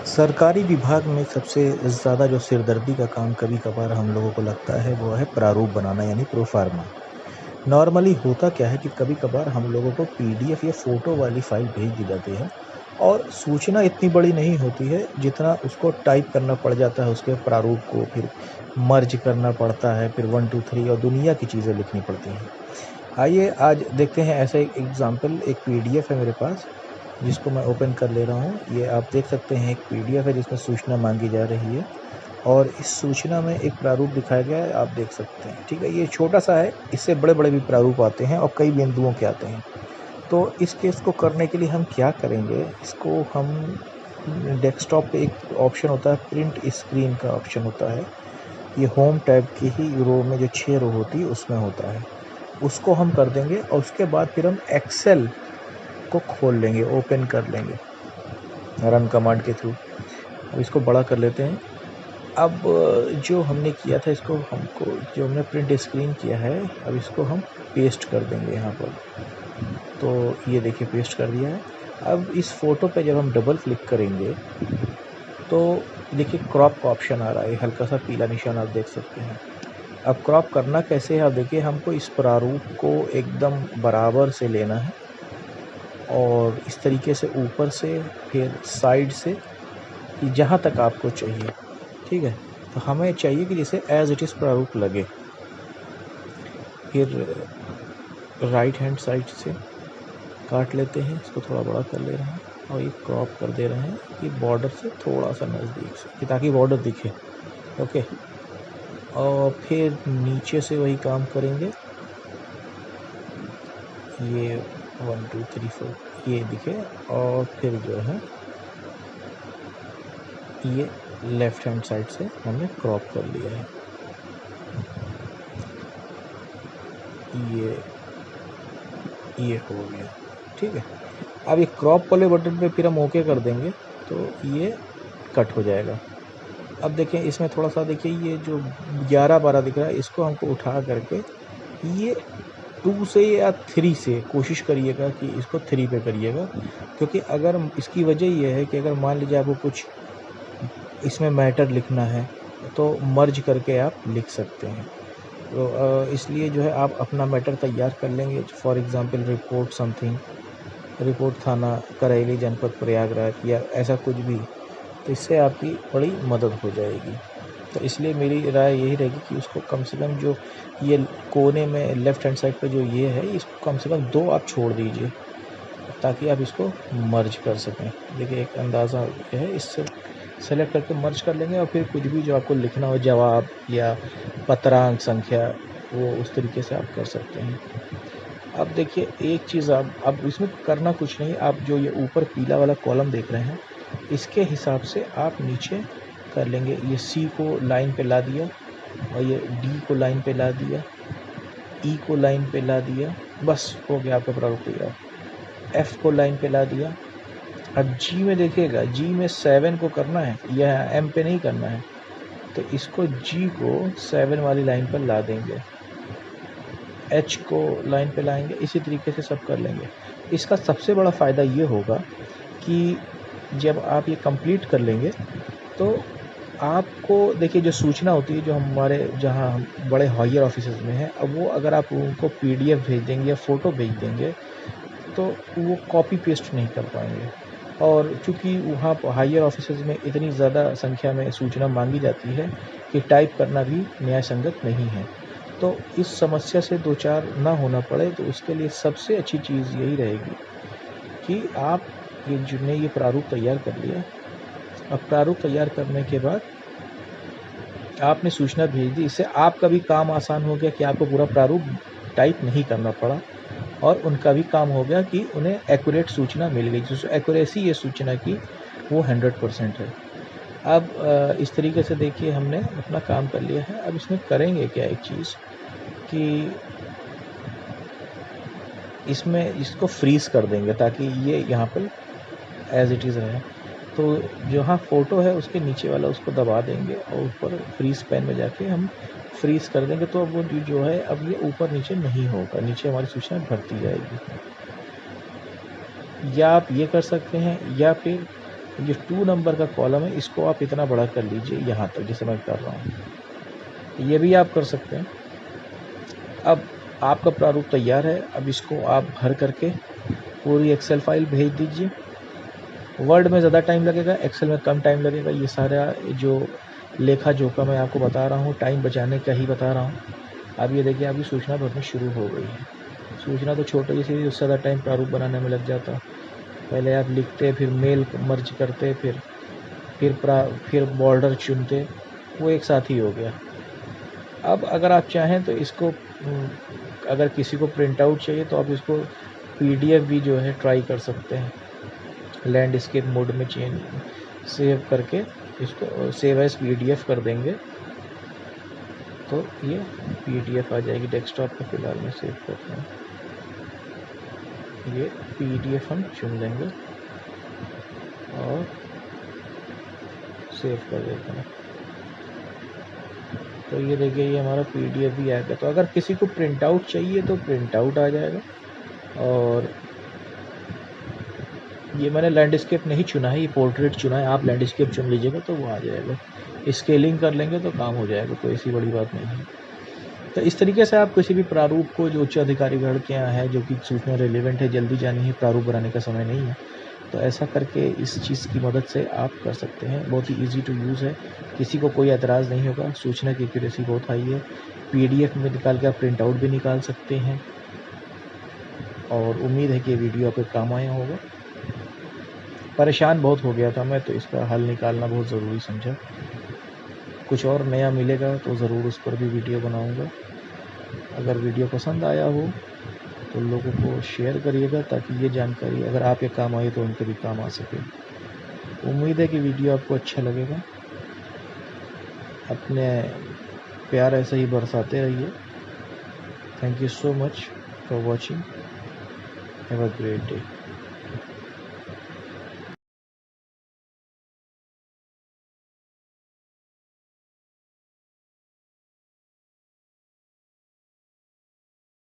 सरकारी विभाग में सबसे ज़्यादा जो सिरदर्दी का काम कभी-कभार हम लोगों को लगता है वो है प्रारूप बनाना यानी प्रोफ़ार्मा। नॉर्मली होता क्या है कि कभी-कभार हम लोगों को पीडीएफ या फ़ोटो वाली फ़ाइल भेज दी जाती है और सूचना इतनी बड़ी नहीं होती है जितना उसको टाइप करना पड़ जाता है उसके प्रारूप को, फिर मर्ज करना पड़ता है, फिर 1 2 3 और दुनिया की चीज़ें लिखनी पड़ती हैं। आइए आज देखते हैं ऐसा एक एग्ज़ाम्पल। एक पीडीएफ है मेरे पास जिसको मैं ओपन कर ले रहा हूँ। ये आप देख सकते हैं एक पीडीएफ है जिसमें सूचना माँगी जा रही है और इस सूचना में एक प्रारूप दिखाया गया है, आप देख सकते हैं। ठीक है, ये छोटा-सा है, इससे बड़े-बड़े भी प्रारूप आते हैं और कई बिंदुओं के आते हैं। तो इस केस को करने के लिए हम क्या करेंगे, इसको हम डेस्कटॉप पे एक ऑप्शन होता है, प्रिंट स्क्रीन का ऑप्शन होता है। ये होम टैब की ही रो में जो 6 रो होती है उसमें होता है। उसको हम कर देंगे और उसके बाद फिर हम एक्सेल को खोल लेंगे, ओपन कर लेंगे रन कमांड के थ्रू। अब इसको बड़ा कर लेते हैं। अब जो हमने किया था इसको जो हमने प्रिंट स्क्रीन किया है, अब इसको हम पेस्ट कर देंगे यहाँ पर। तो ये देखिए पेस्ट कर दिया है। अब इस फ़ोटो पे जब हम डबल क्लिक करेंगे तो देखिए क्रॉप का ऑप्शन आ रहा है, हल्का सा पीला निशान आप देख सकते हैं। अब क्रॉप करना कैसे है, आप देखिए हमको इस प्रारूप को एकदम बराबर से लेना है और इस तरीके से ऊपर से फिर साइड से जहाँ तक आपको चाहिए, ठीक है। तो हमें चाहिए कि जैसे एज़ इट इज़ प्रारूप लगे। फिर राइट हैंड साइड से काट लेते हैं, इसको थोड़ा बड़ा कर ले रहे हैं और ये क्रॉप कर दे रहे हैं कि बॉर्डर से थोड़ा सा नज़दीक से कि ताकि बॉर्डर दिखे। ओके, और फिर नीचे से वही काम करेंगे, ये 1 2 3 4 ये दिखे और फिर जो है ये लेफ़्ट हैंड साइड से हमने क्रॉप कर लिया है। ये हो गया, ठीक है। अब ये क्रॉप वाले बटन पे फिर हम ओके कर देंगे तो ये कट हो जाएगा। अब देखें इसमें थोड़ा सा देखिए ये जो 11-12 दिख रहा है इसको हमको उठा करके ये 2 से या 3 से कोशिश करिएगा कि इसको 3 पे करिएगा, क्योंकि अगर इसकी वजह ये है कि अगर मान लीजिए आपको कुछ इसमें मैटर लिखना है तो मर्ज करके आप लिख सकते हैं। तो इसलिए जो है आप अपना मैटर तैयार कर लेंगे। For example report something, report थाना करैली जनपद प्रयागराज या ऐसा कुछ भी, तो इससे आपकी बड़ी मदद हो जाएगी। तो इसलिए मेरी राय यही रहेगी कि उसको कम से कम जो ये कोने में लेफ़्ट हैंड साइड पे जो ये है इसको कम से कम 2 आप छोड़ दीजिए ताकि आप इसको मर्ज कर सकें। देखिए एक अंदाज़ा है, इससे सेलेक्ट करके मर्ज कर लेंगे और फिर कुछ भी जो आपको लिखना हो जवाब या पत्रांक संख्या वो उस तरीके से आप कर सकते हैं। अब देखिए एक चीज़ आप अब इसमें करना कुछ नहीं, आप जो ये ऊपर पीला वाला कॉलम देख रहे हैं इसके हिसाब से आप नीचे कर लेंगे। ये सी को लाइन पे ला दिया और ये डी को लाइन पे ला दिया, ई को लाइन पे ला दिया, बस हो गया आपका प्रारूप तैयार। एफ को लाइन पे ला दिया। अब जी में देखिएगा, जी में 7 को करना है या एम पे नहीं करना है, तो इसको जी को 7 वाली लाइन पर ला देंगे, एच को लाइन पे लाएंगे, इसी तरीके से सब कर लेंगे। इसका सबसे बड़ा फ़ायदा ये होगा कि जब आप ये कंप्लीट कर लेंगे तो आपको देखिए जो सूचना होती है जो हमारे जहाँ हम बड़े हायर ऑफिसेज़ में है, अब वो अगर आप उनको पीडीएफ भेज देंगे या फ़ोटो भेज देंगे तो वो कॉपी पेस्ट नहीं कर पाएंगे। और चूँकि वहाँ हायर ऑफिसेज़ में इतनी ज़्यादा संख्या में सूचना मांगी जाती है कि टाइप करना भी न्याय संगत नहीं है। तो इस समस्या से दो चार ना होना पड़े तो उसके लिए सबसे अच्छी चीज़ यही रहेगी कि आप ये प्रारूप तैयार कर लिया। अब प्रारूप तैयार करने के बाद आपने सूचना भेज दी, इससे आपका भी काम आसान हो गया कि आपको पूरा प्रारूप टाइप नहीं करना पड़ा और उनका भी काम हो गया कि उन्हें एक्यूरेट सूचना मिल गई। जो एक्यूरेसी ये सूचना की वो 100% है। अब इस तरीके से देखिए हमने अपना काम कर लिया है। अब इसमें करेंगे क्या एक चीज़ कि इसमें इसको फ्रीज़ कर देंगे ताकि ये यहाँ पर एज़ इट इज़ रहे। तो जहाँ फ़ोटो है उसके नीचे वाला उसको दबा देंगे और ऊपर फ्रीज़ पैन में जाके हम फ्रीज़ कर देंगे, तो अब वो जो है अब ये ऊपर नीचे नहीं होगा, नीचे हमारी सूचना भरती जाएगी। या आप ये कर सकते हैं या फिर ये 2 नंबर का कॉलम है, इसको आप इतना बड़ा कर लीजिए यहाँ तक, जैसे मैं कर रहा हूँ। ये भी आप कर सकते हैं। अब आपका प्रारूप तैयार है। अब इसको आप भर करके पूरी एक्सेल फाइल भेज दीजिए। वर्ड में ज़्यादा टाइम लगेगा, एक्सेल में कम टाइम लगेगा। ये सारा जो लेखा जोखा मैं आपको बता रहा हूँ, टाइम बचाने का ही बता रहा हूँ। अब ये देखिए, आपकी सूचना भरनी शुरू हो गई है। सूचना तो छोटी सी, उससे ज़्यादा टाइम प्रारूप बनाने में लग जाता। पहले आप लिखते, फिर मेल मर्ज करते, फिर बॉर्डर चुनते, वो एक साथ ही हो गया। अब अगर आप चाहें तो इसको, अगर किसी को प्रिंट आउट चाहिए तो आप इसको PDF भी जो है ट्राई कर सकते हैं। लैंडस्केप मोड में सेव करके इसको सेव एज PDF कर देंगे तो ये PDF आ जाएगी डेस्कटॉप पर। फिलहाल मैं सेव करता हूँ, ये PDF हम चुन लेंगे और सेव कर देते हैं। तो ये देखिए, ये हमारा PDF भी आ गया। तो अगर किसी को प्रिंट आउट चाहिए तो प्रिंट आउट आ जाएगा। और ये मैंने लैंडस्केप नहीं चुना है, ये पोर्ट्रेट चुना है। आप लैंडस्केप चुन लीजिएगा तो वो आ जाएगा। स्केलिंग कर लेंगे तो काम हो जाएगा, कोई ऐसी बड़ी बात नहीं है। तो इस तरीके से आप किसी भी प्रारूप को, जो उच्च अधिकारीगण के यहाँ है, जो कि सूचना रेलिवेंट है, जल्दी जानी है, प्रारूप बनाने का समय नहीं है, तो ऐसा करके इस चीज़ की मदद से आप कर सकते हैं। बहुत ही ईजी टू यूज़ है, किसी को कोई एतराज़ नहीं होगा। सूचना की एक्यूरेसी बहुत हाई है। PDF में निकाल के आप प्रिंट आउट भी निकाल सकते हैं। और उम्मीद है कि ये वीडियो आपके काम आया होगा। परेशान बहुत हो गया था मैं, तो इसका हल निकालना बहुत ज़रूरी समझा। कुछ और नया मिलेगा तो ज़रूर उस पर भी वीडियो बनाऊंगा। अगर वीडियो पसंद आया हो तो लोगों को शेयर करिएगा, ताकि ये जानकारी अगर आपके काम आए तो उनके भी काम आ सके। उम्मीद है कि वीडियो आपको अच्छा लगेगा। अपने प्यार ऐसे ही बरसाते रहिए। Thank you so much for watching. Have a great day.